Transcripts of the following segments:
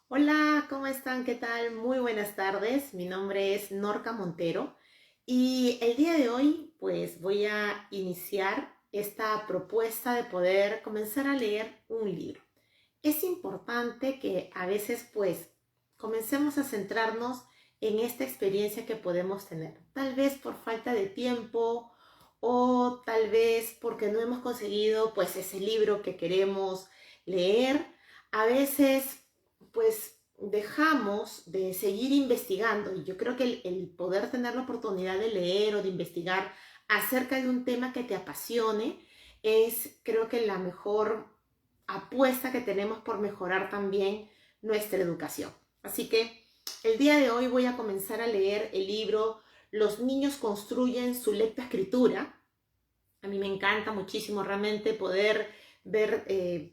Hola, ¿cómo están? ¿Qué tal? Muy buenas tardes. Mi nombre es Norca Montero y el día de hoy pues voy a iniciar esta propuesta de poder comenzar a leer un libro. Es importante que a veces pues comencemos a centrarnos en esta experiencia que podemos tener. Tal vez por falta de tiempo o tal vez porque no hemos conseguido pues ese libro que queremos leer. A veces pues dejamos de seguir investigando y yo creo que el poder tener la oportunidad de leer o de investigar acerca de un tema que te apasione es creo que la mejor apuesta que tenemos por mejorar también nuestra educación. Así que el día de hoy voy a comenzar a leer el libro Los niños construyen su lectoescritura. A mí me encanta muchísimo realmente poder ver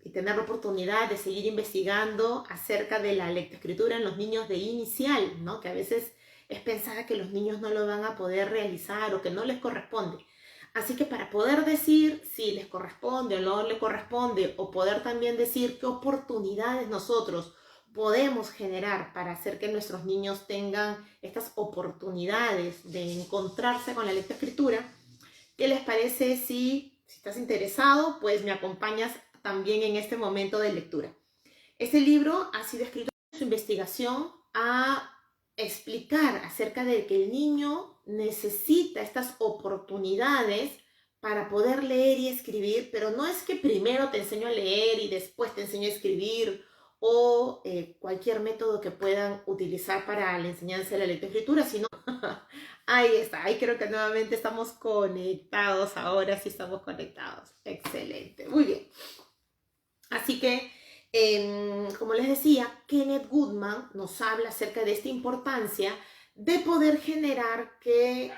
y tener la oportunidad de seguir investigando acerca de la lectoescritura en los niños de inicial, ¿no? Que a veces es pensada que los niños no lo van a poder realizar o que no les corresponde. Así que para poder decir si les corresponde o no les corresponde, o poder también decir qué oportunidades nosotros podemos generar para hacer que nuestros niños tengan estas oportunidades de encontrarse con la lectoescritura, ¿qué les parece si estás interesado, pues me acompañas también en este momento de lectura? Este libro ha sido escrito en su investigación a explicar acerca de que el niño necesita estas oportunidades para poder leer y escribir, pero no es que primero te enseño a leer y después te enseño a escribir o cualquier método que puedan utilizar para la enseñanza de la lectoescritura, sino ahí está, ahí creo que nuevamente estamos conectados, ahora sí estamos conectados. Excelente, muy bien. Así que, como les decía, Kenneth Goodman nos habla acerca de esta importancia de poder generar que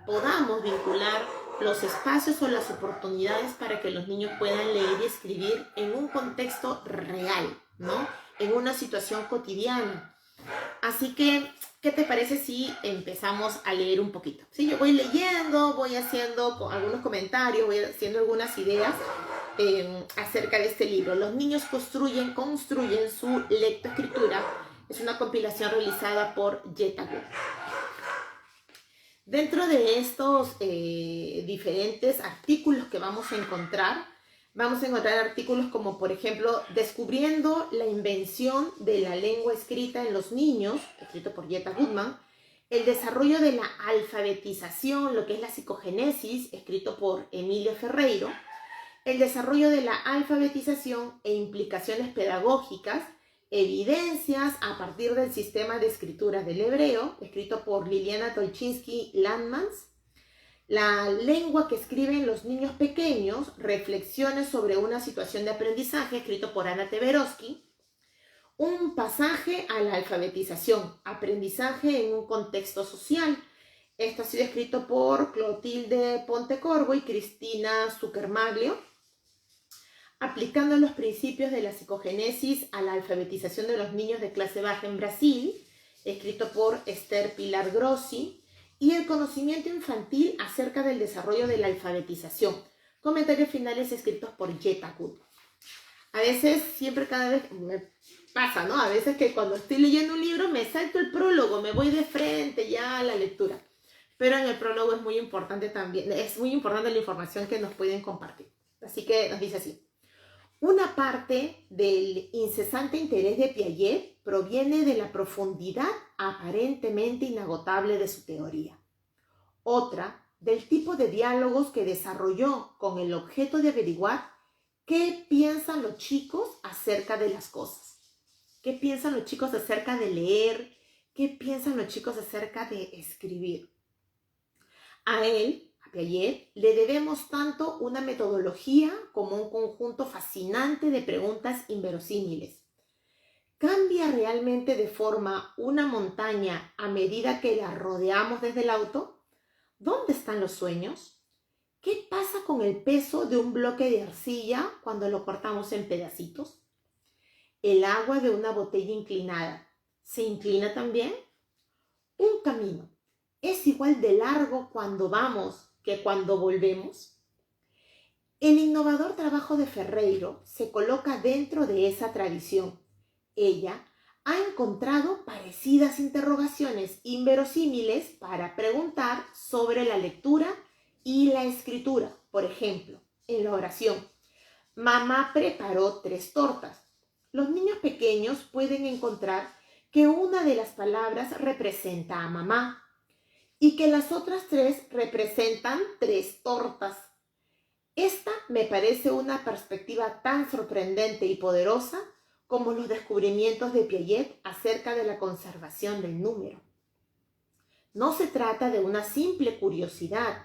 podamos vincular los espacios o las oportunidades para que los niños puedan leer y escribir en un contexto real, ¿no? En una situación cotidiana. Así que, ¿qué te parece si empezamos a leer un poquito? Sí, yo voy leyendo, voy haciendo algunos comentarios, voy haciendo algunas ideas acerca de este libro. Los niños construyen su lectoescritura. Es una compilación realizada por Jetta Good. Dentro de estos diferentes artículos que vamos a encontrar artículos como, por ejemplo, Descubriendo la invención de la lengua escrita en los niños, escrito por Jetta Goodman, El desarrollo de la alfabetización, lo que es la psicogenesis, escrito por Emilio Ferreiro, El desarrollo de la alfabetización e implicaciones pedagógicas, evidencias a partir del sistema de escritura del hebreo, escrito por Liliana Tolchinsky-Landmans, La lengua que escriben los niños pequeños, reflexiones sobre una situación de aprendizaje, escrito por Ana Teberoski, Un pasaje a la alfabetización, aprendizaje en un contexto social. Esto ha sido escrito por Clotilde Pontecorvo y Cristina Zuckermaglio, Aplicando los principios de la psicogenesis a la alfabetización de los niños de clase baja en Brasil, escrito por Esther Pilar Grossi, y El conocimiento infantil acerca del desarrollo de la alfabetización. Comentarios finales escritos por Jetta Good. A veces, siempre cada vez me pasa, ¿no? A veces que cuando estoy leyendo un libro me salto el prólogo, me voy de frente ya a la lectura. Pero en el prólogo es muy importante también, es muy importante la información que nos pueden compartir. Así que nos dice así. Una parte del incesante interés de Piaget proviene de la profundidad aparentemente inagotable de su teoría. Otra, del tipo de diálogos que desarrolló con el objeto de averiguar qué piensan los chicos acerca de las cosas. ¿Qué piensan los chicos acerca de leer? ¿Qué piensan los chicos acerca de escribir? A él, a Piaget, le debemos tanto una metodología como un conjunto fascinante de preguntas inverosímiles. ¿Cambia realmente de forma una montaña a medida que la rodeamos desde el auto? ¿Dónde están los sueños? ¿Qué pasa con el peso de un bloque de arcilla cuando lo cortamos en pedacitos? ¿El agua de una botella inclinada se inclina también? Un camino es igual de largo cuando vamos que cuando volvemos. El innovador trabajo de Ferreiro se coloca dentro de esa tradición. Ella ha encontrado parecidas interrogaciones inverosímiles para preguntar sobre la lectura y la escritura. Por ejemplo, en la oración, mamá preparó 3 tortas. Los niños pequeños pueden encontrar que una de las palabras representa a mamá y que las otras 3 representan 3 tortas. Esta me parece una perspectiva tan sorprendente y poderosa como los descubrimientos de Piaget acerca de la conservación del número. No se trata de una simple curiosidad.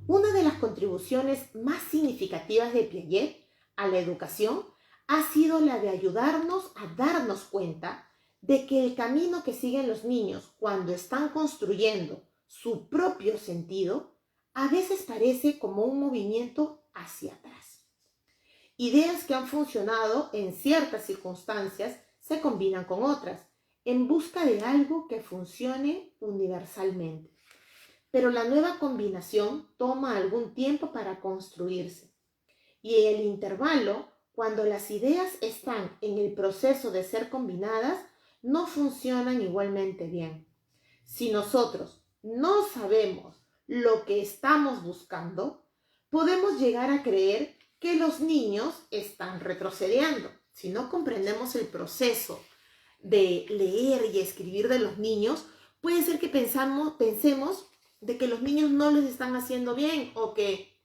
Una de las contribuciones más significativas de Piaget a la educación ha sido la de ayudarnos a darnos cuenta de que el camino que siguen los niños cuando están construyendo su propio sentido a veces parece como un movimiento hacia atrás. Ideas que han funcionado en ciertas circunstancias se combinan con otras en busca de algo que funcione universalmente. Pero la nueva combinación toma algún tiempo para construirse. Y el intervalo, cuando las ideas están en el proceso de ser combinadas, no funcionan igualmente bien. Si nosotros no sabemos lo que estamos buscando, podemos llegar a creer que los niños están retrocediendo. Si no comprendemos el proceso de leer y escribir de los niños, puede ser que pensemos de que los niños no les están haciendo bien o que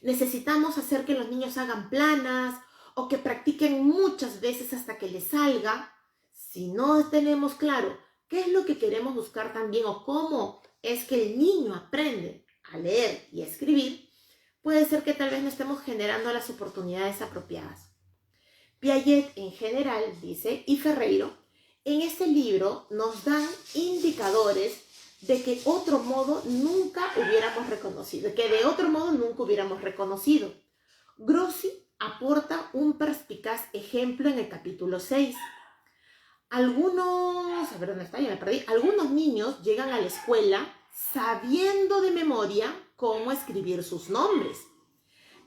necesitamos hacer que los niños hagan planas o que practiquen muchas veces hasta que les salga. Si no tenemos claro qué es lo que queremos buscar también o cómo es que el niño aprende a leer y a escribir, puede ser que tal vez no estemos generando las oportunidades apropiadas. Piaget en general, dice, y Ferreiro, en este libro nos dan indicadores de que otro modo nunca hubiéramos reconocido, que de otro modo nunca hubiéramos reconocido. Grossi aporta un perspicaz ejemplo en el capítulo 6. Algunos niños llegan a la escuela sabiendo de memoria cómo escribir sus nombres,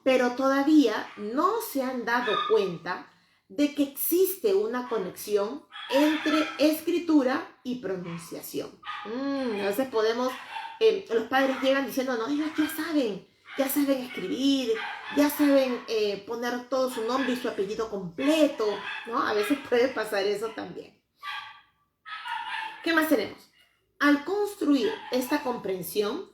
pero todavía no se han dado cuenta de que existe una conexión entre escritura y pronunciación. A veces los padres llegan diciendo, no, ellos ya saben escribir, ya saben poner todo su nombre y su apellido completo, ¿no? A veces puede pasar eso también. ¿Qué más tenemos? Al construir esta comprensión,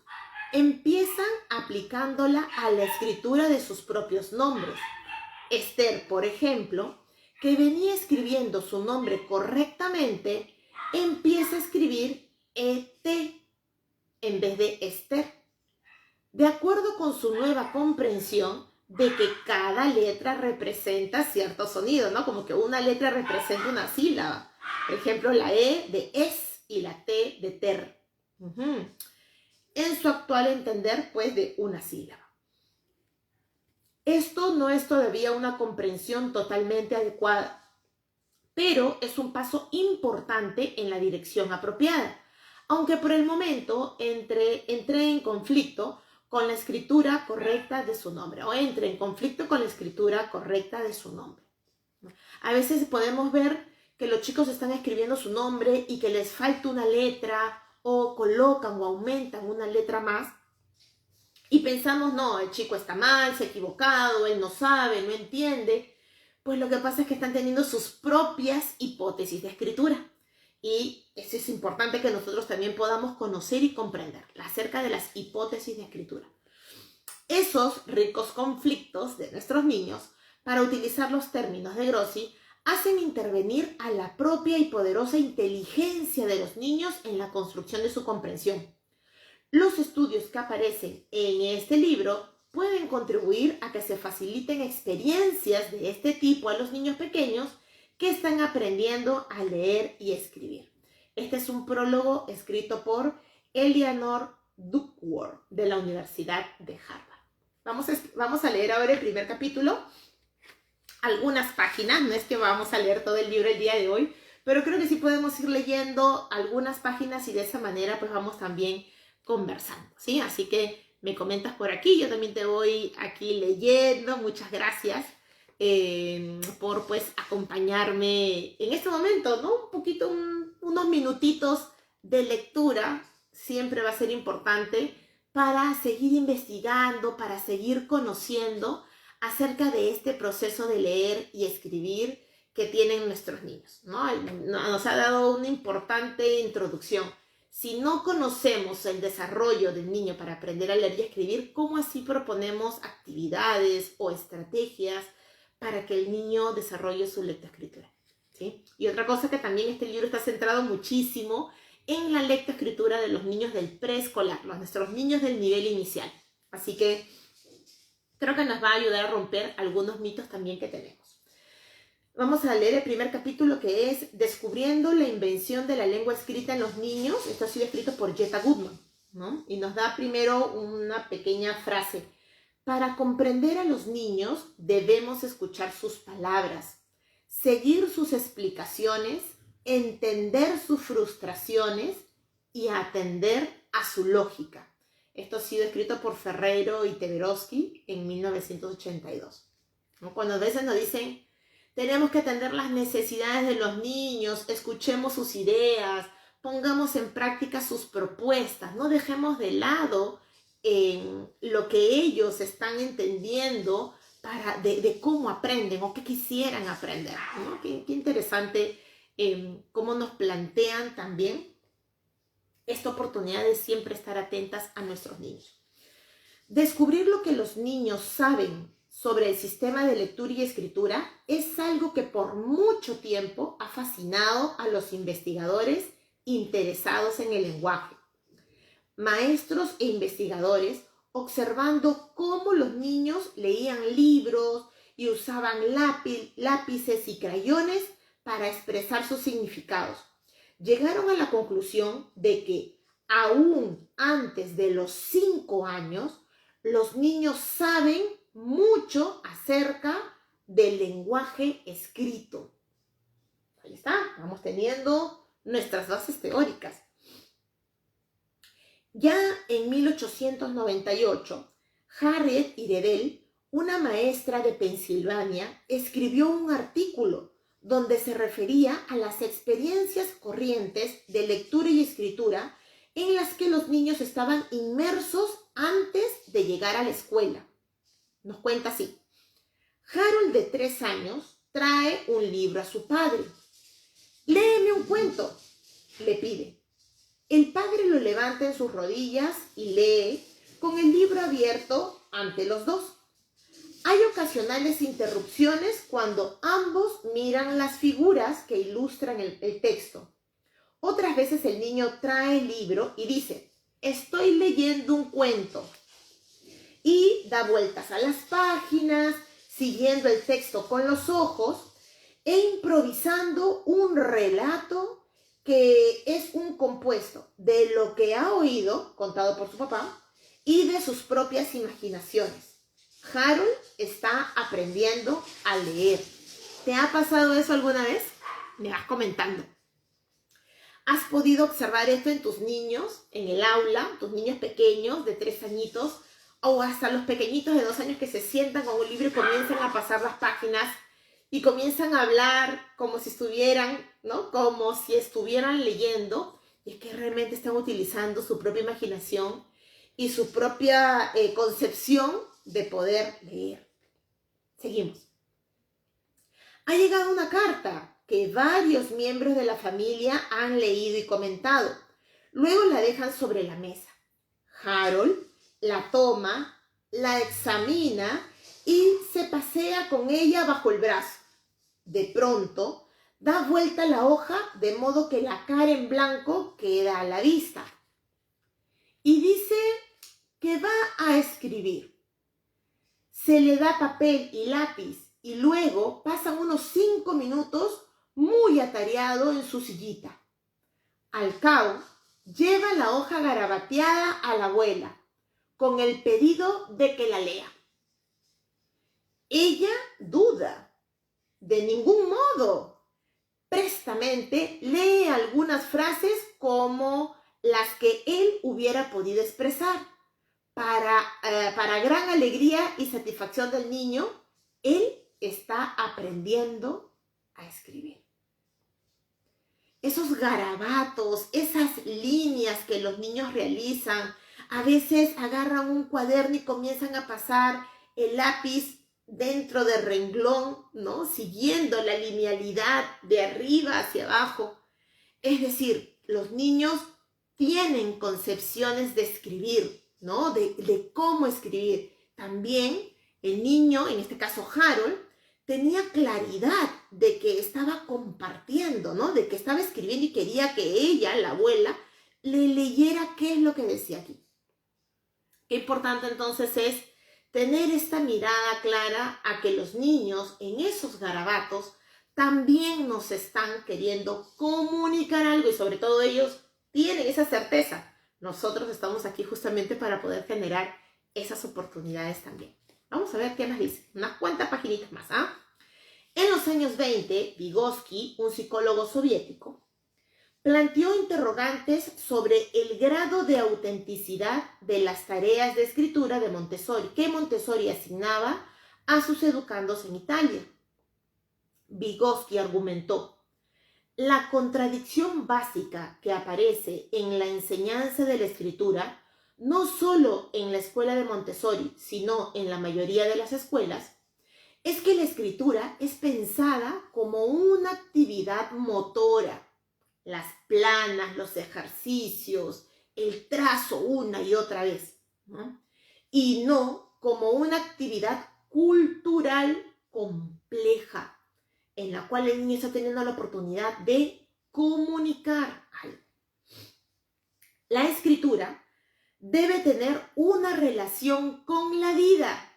empiezan aplicándola a la escritura de sus propios nombres. Esther, por ejemplo, que venía escribiendo su nombre correctamente, empieza a escribir ET en vez de Esther, de acuerdo con su nueva comprensión de que cada letra representa cierto sonido, ¿no? Como que una letra representa una sílaba. Por ejemplo, la E de es y la T de ter. En su actual entender, pues, de una sílaba. Esto no es todavía una comprensión totalmente adecuada, pero es un paso importante en la dirección apropiada, aunque por el momento entré en conflicto con la escritura correcta de su nombre, o entre en conflicto con la escritura correcta de su nombre. A veces podemos ver que los chicos están escribiendo su nombre y que les falta una letra, o colocan o aumentan una letra más, y pensamos, no, el chico está mal, se ha equivocado, él no sabe, no entiende. Pues lo que pasa es que están teniendo sus propias hipótesis de escritura. Y eso es importante que nosotros también podamos conocer y comprender acerca de las hipótesis de escritura. Esos ricos conflictos de nuestros niños, para utilizar los términos de Grossi, hacen intervenir a la propia y poderosa inteligencia de los niños en la construcción de su comprensión. Los estudios que aparecen en este libro pueden contribuir a que se faciliten experiencias de este tipo a los niños pequeños que están aprendiendo a leer y escribir. Este es un prólogo escrito por Eleanor Duckworth de la Universidad de Harvard. Vamos a leer ahora el primer capítulo, algunas páginas, no es que vamos a leer todo el libro el día de hoy, pero creo que sí podemos ir leyendo algunas páginas y de esa manera pues vamos también conversando, ¿sí? Así que me comentas por aquí, yo también te voy aquí leyendo, muchas gracias. por pues acompañarme en este momento, ¿no? Un poquito, unos minutitos de lectura siempre va a ser importante para seguir investigando, para seguir conociendo acerca de este proceso de leer y escribir que tienen nuestros niños, ¿no? Nos ha dado una importante introducción. Si no conocemos el desarrollo del niño para aprender a leer y escribir, ¿cómo así proponemos actividades o estrategias para que el niño desarrolle su lectoescritura? ¿Sí? Y otra cosa que también este libro está centrado muchísimo en la lectoescritura de los niños del preescolar, nuestros niños del nivel inicial. Así que creo que nos va a ayudar a romper algunos mitos también que tenemos. Vamos a leer el primer capítulo, que es Descubriendo la invención de la lengua escrita en los niños. Esto ha sido escrito por Jetta Goodman, ¿no? Y nos da primero una pequeña frase. Para comprender a los niños debemos escuchar sus palabras, seguir sus explicaciones, entender sus frustraciones y atender a su lógica. Esto ha sido escrito por Ferreiro y Teberovsky en 1982. ¿No? Cuando a veces nos dicen, tenemos que atender las necesidades de los niños, escuchemos sus ideas, pongamos en práctica sus propuestas, no dejemos de lado lo que ellos están entendiendo de cómo aprenden o qué quisieran aprender, ¿no? Qué interesante cómo nos plantean también esta oportunidad de siempre estar atentas a nuestros niños. Descubrir lo que los niños saben sobre el sistema de lectura y escritura es algo que por mucho tiempo ha fascinado a los investigadores interesados en el lenguaje. Maestros e investigadores observando cómo los niños leían libros y usaban lápices y crayones para expresar sus significados. Llegaron a la conclusión de que aún antes de los 5 años, los niños saben mucho acerca del lenguaje escrito. Ahí está, vamos teniendo nuestras bases teóricas. Ya en 1898, Harriet Iredell, una maestra de Pensilvania, escribió un artículo donde se refería a las experiencias corrientes de lectura y escritura en las que los niños estaban inmersos antes de llegar a la escuela. Nos cuenta así. Harold, de 3 años, trae un libro a su padre. «Léeme un cuento», le pide. El padre lo levanta en sus rodillas y lee con el libro abierto ante los dos. Hay ocasionales interrupciones cuando ambos miran las figuras que ilustran el texto. Otras veces el niño trae el libro y dice, «Estoy leyendo un cuento», y da vueltas a las páginas, siguiendo el texto con los ojos e improvisando un relato que es un compuesto de lo que ha oído, contado por su papá, y de sus propias imaginaciones. Harold está aprendiendo a leer. ¿Te ha pasado eso alguna vez? Me vas comentando. ¿Has podido observar esto en tus niños, en el aula, tus niños pequeños de 3 añitos, o hasta los pequeñitos de 2 años que se sientan con un libro y comienzan a pasar las páginas y comienzan a hablar como si estuvieran, ¿no? Como si estuvieran leyendo, y es que realmente están utilizando su propia imaginación y su propia concepción de poder leer? Seguimos. Ha llegado una carta que varios miembros de la familia han leído y comentado. Luego la dejan sobre la mesa. Harold la toma, la examina y se pasea con ella bajo el brazo. De pronto, da vuelta la hoja de modo que la cara en blanco queda a la vista. Y dice que va a escribir. Se le da papel y lápiz y luego pasan unos 5 minutos muy atareado en su sillita. Al cabo, lleva la hoja garabateada a la abuela con el pedido de que la lea. Ella duda. De ningún modo. Prestamente lee algunas frases como las que él hubiera podido expresar. Para gran alegría y satisfacción del niño, él está aprendiendo a escribir. Esos garabatos, esas líneas que los niños realizan, a veces agarran un cuaderno y comienzan a pasar el lápiz dentro del renglón, ¿no? Siguiendo la linealidad de arriba hacia abajo. Es decir, los niños tienen concepciones de escribir, ¿no? De cómo escribir. También el niño, en este caso Harold, tenía claridad de que estaba compartiendo, ¿no? De que estaba escribiendo y quería que ella, la abuela, le leyera qué es lo que decía aquí. Qué importante entonces es tener esta mirada clara a que los niños en esos garabatos también nos están queriendo comunicar algo y sobre todo ellos tienen esa certeza. Nosotros estamos aquí justamente para poder generar esas oportunidades también. Vamos a ver qué más dice. Unas cuantas paginitas más, ¿ah? En los años 20, Vygotsky, un psicólogo soviético, planteó interrogantes sobre el grado de autenticidad de las tareas de escritura de Montessori, que Montessori asignaba a sus educandos en Italia. Vygotsky argumentó: la contradicción básica que aparece en la enseñanza de la escritura, no solo en la escuela de Montessori, sino en la mayoría de las escuelas, es que la escritura es pensada como una actividad motora. Las planas, los ejercicios, el trazo una y otra vez, ¿no? Y no como una actividad cultural compleja, en la cual el niño está teniendo la oportunidad de comunicar algo. La escritura debe tener una relación con la vida.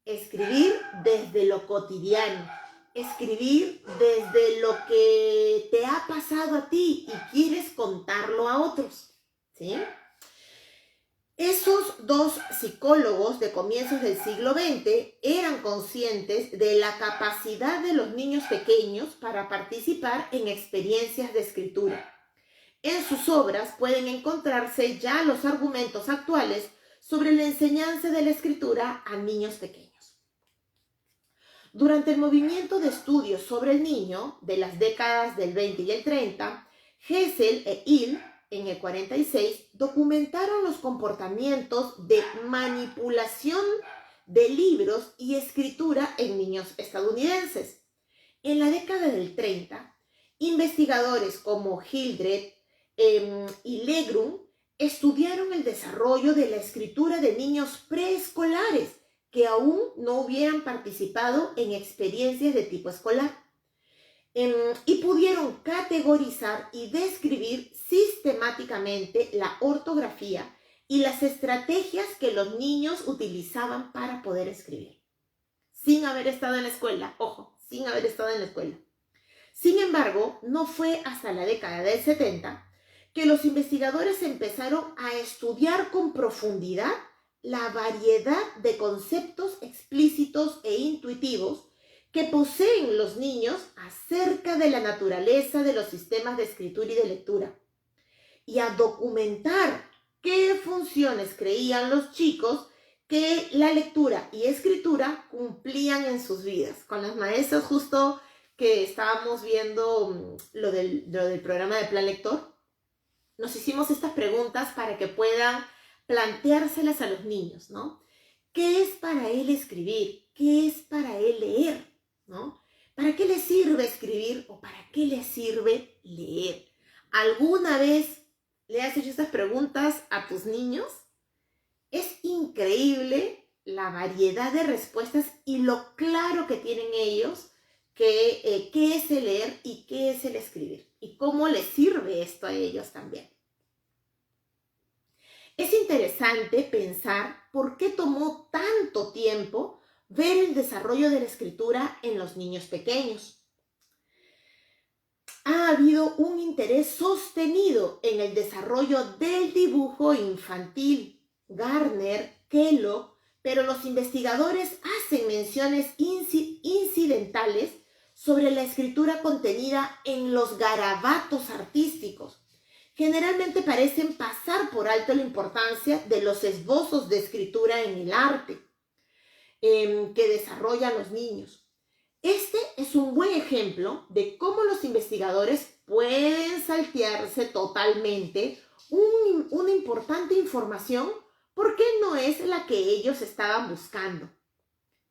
Escribir desde lo cotidiano, escribir desde lo que te ha pasado a ti y quieres contarlo a otros, ¿sí? Esos dos psicólogos de comienzos del siglo XX eran conscientes de la capacidad de los niños pequeños para participar en experiencias de escritura. En sus obras pueden encontrarse ya los argumentos actuales sobre la enseñanza de la escritura a niños pequeños. Durante el movimiento de estudios sobre el niño de las décadas del 20 y el 30, Hessel e Hill, en el 46, documentaron los comportamientos de manipulación de libros y escritura en niños estadounidenses. En la década del 30, investigadores como Hildreth y Legrun estudiaron el desarrollo de la escritura de niños preescolares que aún no hubieran participado en experiencias de tipo escolar. Y pudieron categorizar y describir sistemáticamente la ortografía y las estrategias que los niños utilizaban para poder escribir, sin haber estado en la escuela, ojo, sin haber estado en la escuela. Sin embargo, no fue hasta la década del 70 que los investigadores empezaron a estudiar con profundidad la variedad de conceptos explícitos e intuitivos que poseen los niños acerca de la naturaleza de los sistemas de escritura y de lectura, y a documentar qué funciones creían los chicos que la lectura y escritura cumplían en sus vidas. Con los maestros, justo que estábamos viendo lo del programa de Plan Lector, nos hicimos estas preguntas para que puedan planteárselas a los niños, ¿no? ¿Qué es para él escribir? ¿Qué es para él leer? ¿No? ¿Para qué le sirve escribir o para qué le sirve leer? ¿Alguna vez le has hecho estas preguntas a tus niños? Es increíble la variedad de respuestas y lo claro que tienen ellos qué es el leer y qué es el escribir y cómo les sirve esto a ellos también. Es interesante pensar por qué tomó tanto tiempo ver el desarrollo de la escritura en los niños pequeños. Ha habido un interés sostenido en el desarrollo del dibujo infantil. Gardner, Kellogg, pero los investigadores hacen menciones incidentales sobre la escritura contenida en los garabatos artísticos. Generalmente parecen pasar por alto la importancia de los esbozos de escritura en el arte que desarrollan los niños. Este es un buen ejemplo de cómo los investigadores pueden saltearse totalmente una importante información porque no es la que ellos estaban buscando.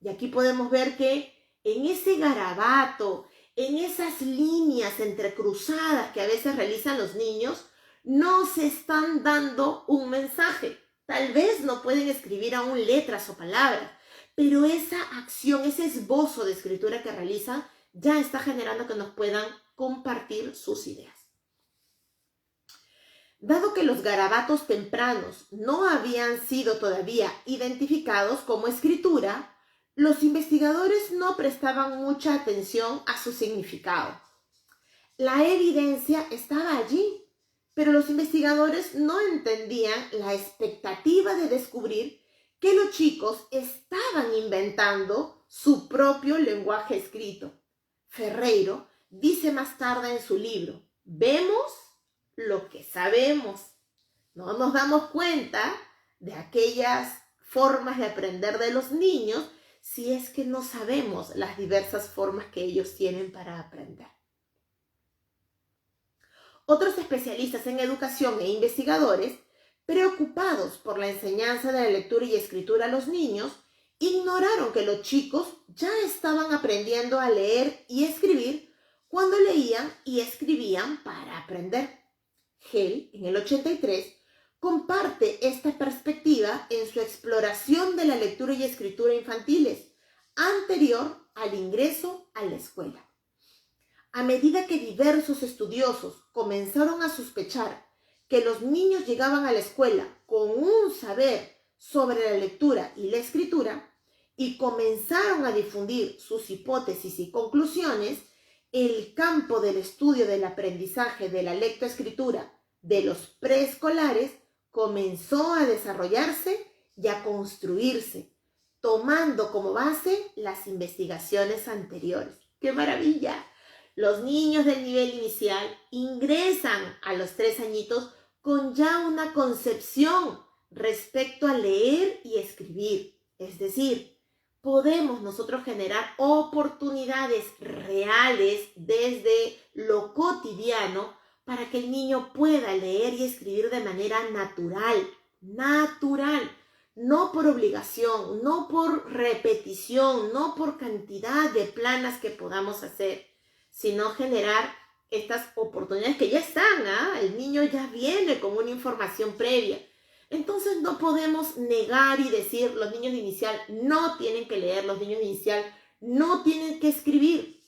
Y aquí podemos ver que en ese garabato, en esas líneas entrecruzadas que a veces realizan los niños, no se están dando un mensaje. Tal vez no pueden escribir aún letras o palabras, pero esa acción, ese esbozo de escritura que realizan, ya está generando que nos puedan compartir sus ideas. Dado que los garabatos tempranos no habían sido todavía identificados como escritura, los investigadores no prestaban mucha atención a su significado. La evidencia estaba allí, pero los investigadores no entendían la expectativa de descubrir que los chicos estaban inventando su propio lenguaje escrito. Ferreiro dice más tarde en su libro, vemos lo que sabemos. No nos damos cuenta de aquellas formas de aprender de los niños si es que no sabemos las diversas formas que ellos tienen para aprender. Otros especialistas en educación e investigadores, preocupados por la enseñanza de la lectura y escritura a los niños, ignoraron que los chicos ya estaban aprendiendo a leer y escribir cuando leían y escribían para aprender. Hale, en el 83, comparte esta perspectiva en su exploración de la lectura y escritura infantiles, anterior al ingreso a la escuela. A medida que diversos estudiosos comenzaron a sospechar que los niños llegaban a la escuela con un saber sobre la lectura y la escritura y comenzaron a difundir sus hipótesis y conclusiones, el campo del estudio del aprendizaje de la lectoescritura de los preescolares comenzó a desarrollarse y a construirse, tomando como base las investigaciones anteriores. ¡Qué maravilla! Los niños del nivel inicial ingresan a los 3 añitos con ya una concepción respecto a leer y escribir. Es decir, podemos nosotros generar oportunidades reales desde lo cotidiano para que el niño pueda leer y escribir de manera natural, no por obligación, no por repetición, no por cantidad de planas que podamos hacer, sino generar estas oportunidades que ya están, el niño ya viene con una información previa. Entonces no podemos negar y decir los niños de inicial no tienen que leer, los niños de inicial no tienen que escribir.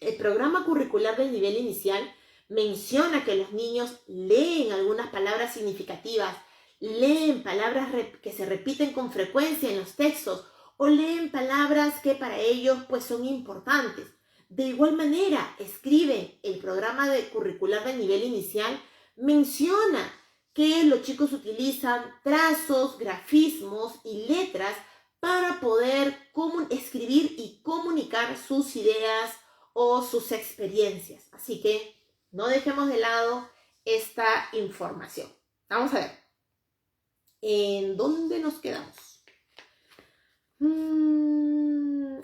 El programa curricular del nivel inicial menciona que los niños leen algunas palabras significativas, leen palabras que se repiten con frecuencia en los textos o leen palabras que para ellos pues son importantes. De igual manera, escriben el programa curricular del nivel inicial, menciona que los chicos utilizan trazos, grafismos y letras para poder escribir y comunicar sus ideas o sus experiencias. Así que no dejemos de lado esta información. Vamos a ver. ¿En dónde nos quedamos?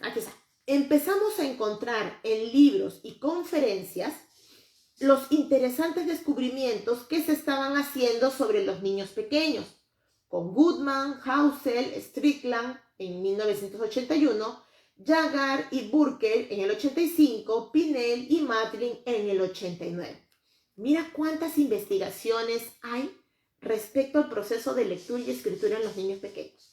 Aquí está. Empezamos a encontrar en libros y conferencias los interesantes descubrimientos que se estaban haciendo sobre los niños pequeños, con Goodman, Housel, Strickland en 1981, Jagar y Burker en el 85, Pinel y Matlin en el 89. Mira cuántas investigaciones hay respecto al proceso de lectura y escritura en los niños pequeños.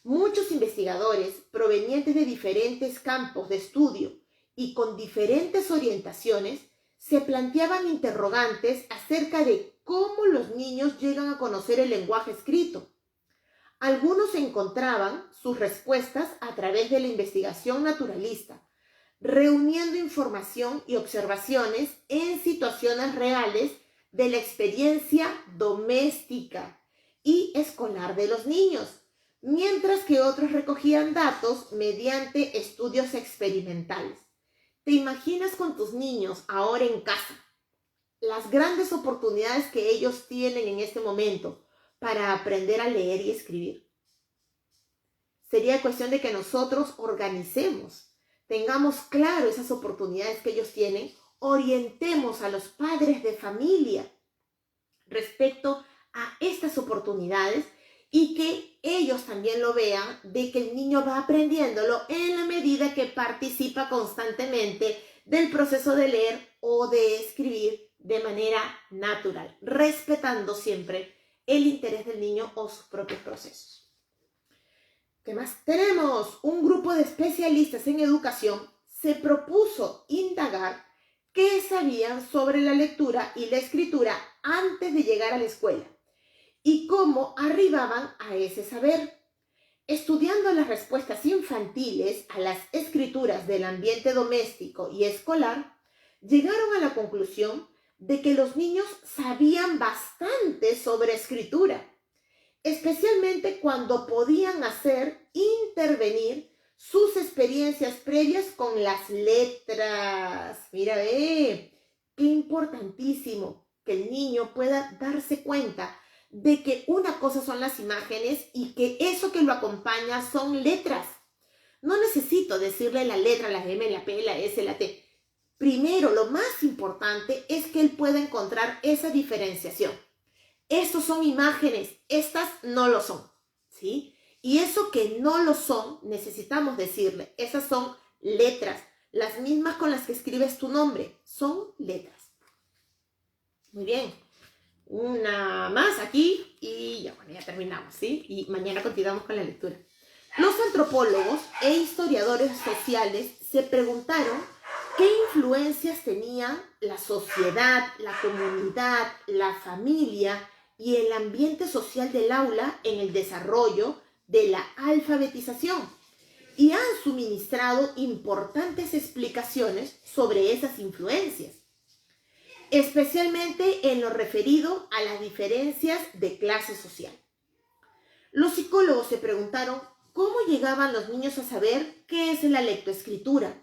Muchos investigadores provenientes de diferentes campos de estudio y con diferentes orientaciones se planteaban interrogantes acerca de cómo los niños llegan a conocer el lenguaje escrito. Algunos encontraban sus respuestas a través de la investigación naturalista, reuniendo información y observaciones en situaciones reales de la experiencia doméstica y escolar de los niños, mientras que otros recogían datos mediante estudios experimentales. ¿Te imaginas con tus niños ahora en casa las grandes oportunidades que ellos tienen en este momento para aprender a leer y escribir? Sería cuestión de que nosotros organicemos tengamos claro esas oportunidades que ellos tienen, orientemos a los padres de familia respecto a estas oportunidades y que ellos también lo vean, de que el niño va aprendiéndolo en la medida que participa constantemente del proceso de leer o de escribir de manera natural, respetando siempre el interés del niño o sus propios procesos. ¿Qué más tenemos? Un grupo de especialistas en educación se propuso indagar qué sabían sobre la lectura y la escritura antes de llegar a la escuela y cómo arribaban a ese saber. Estudiando las respuestas infantiles a las escrituras del ambiente doméstico y escolar, llegaron a la conclusión de que los niños sabían bastante sobre escritura, especialmente cuando podían hacer intervenir sus experiencias previas con las letras. Mira, qué importantísimo que el niño pueda darse cuenta de que una cosa son las imágenes y que eso que lo acompaña son letras. No necesito decirle la letra, la M, la P, la S, la T. Primero, lo más importante es que él pueda encontrar esa diferenciación. Estos son imágenes, estas no lo son, ¿sí? Y eso que no lo son, necesitamos decirle, esas son letras, las mismas con las que escribes tu nombre, son letras. Muy bien, una más aquí y ya, bueno, ya terminamos, ¿sí? Y mañana continuamos con la lectura. Los antropólogos e historiadores sociales se preguntaron qué influencias tenían la sociedad, la comunidad, la familia y el ambiente social del aula en el desarrollo de la alfabetización, y han suministrado importantes explicaciones sobre esas influencias, especialmente en lo referido a las diferencias de clase social. Los psicólogos se preguntaron cómo llegaban los niños a saber qué es la lectoescritura,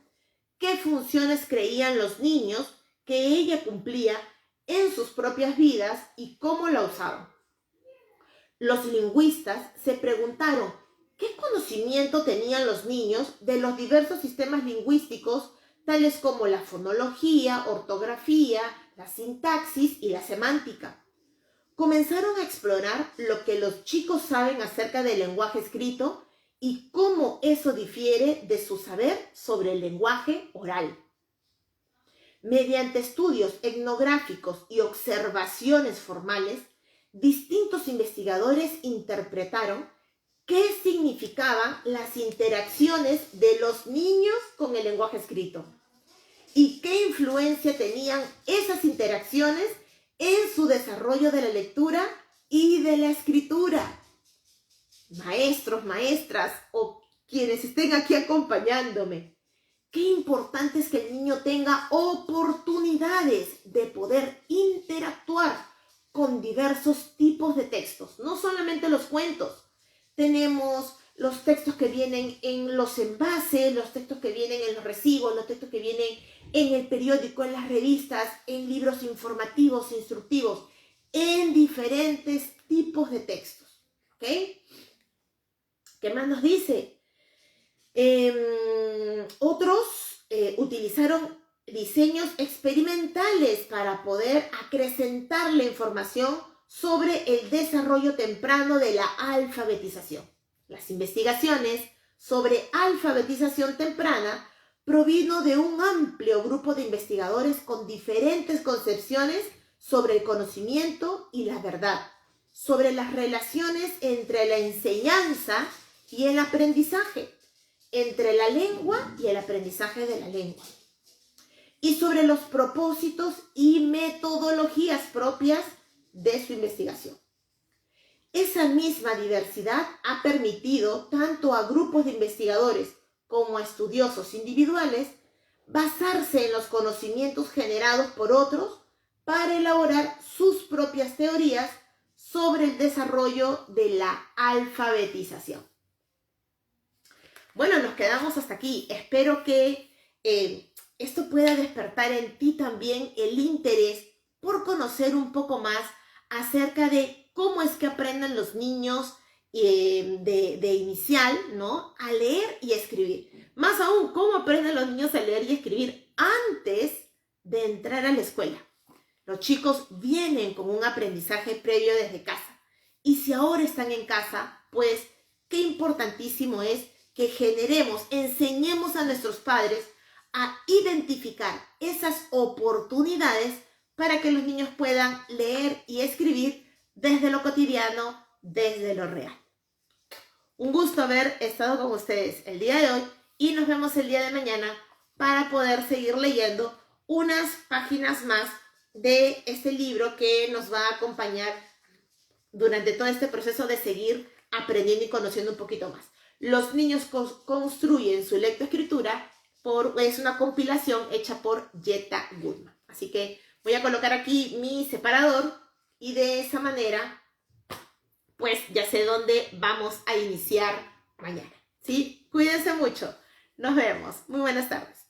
qué funciones creían los niños que ella cumplía en sus propias vidas y cómo la usaban. Los lingüistas se preguntaron qué conocimiento tenían los niños de los diversos sistemas lingüísticos, tales como la fonología, ortografía, la sintaxis y la semántica. Comenzaron a explorar lo que los chicos saben acerca del lenguaje escrito y cómo eso difiere de su saber sobre el lenguaje oral. Mediante estudios etnográficos y observaciones formales, distintos investigadores interpretaron qué significaban las interacciones de los niños con el lenguaje escrito y qué influencia tenían esas interacciones en su desarrollo de la lectura y de la escritura. Maestros, maestras o quienes estén aquí acompañándome, qué importante es que el niño tenga oportunidades de poder interactuar con diversos tipos de textos, no solamente los cuentos. Tenemos los textos que vienen en los envases, los textos que vienen en los recibos, los textos que vienen en el periódico, en las revistas, en libros informativos, instructivos, en diferentes tipos de textos. ¿Ok? ¿Qué más nos dice? Otros utilizaron diseños experimentales para poder acrecentar la información sobre el desarrollo temprano de la alfabetización. Las investigaciones sobre alfabetización temprana provino de un amplio grupo de investigadores con diferentes concepciones sobre el conocimiento y la verdad, sobre las relaciones entre la enseñanza y el aprendizaje, entre la lengua y el aprendizaje de la lengua, y sobre los propósitos y metodologías propias de su investigación. Esa misma diversidad ha permitido tanto a grupos de investigadores como a estudiosos individuales basarse en los conocimientos generados por otros para elaborar sus propias teorías sobre el desarrollo de la alfabetización. Bueno, nos quedamos hasta aquí. Espero que esto pueda despertar en ti también el interés por conocer un poco más acerca de cómo es que aprenden los niños de inicial, ¿no? A leer y escribir. Más aún, ¿cómo aprenden los niños a leer y escribir antes de entrar a la escuela? Los chicos vienen con un aprendizaje previo desde casa. Y si ahora están en casa, pues qué importantísimo es que enseñemos a nuestros padres a identificar esas oportunidades para que los niños puedan leer y escribir desde lo cotidiano, desde lo real. Un gusto haber estado con ustedes el día de hoy y nos vemos el día de mañana para poder seguir leyendo unas páginas más de este libro que nos va a acompañar durante todo este proceso de seguir aprendiendo y conociendo un poquito más. Los niños construyen su lectoescritura, es una compilación hecha por Jetta Goodman. Así que voy a colocar aquí mi separador y de esa manera pues ya sé dónde vamos a iniciar mañana, ¿sí? Cuídense mucho. Nos vemos. Muy buenas tardes.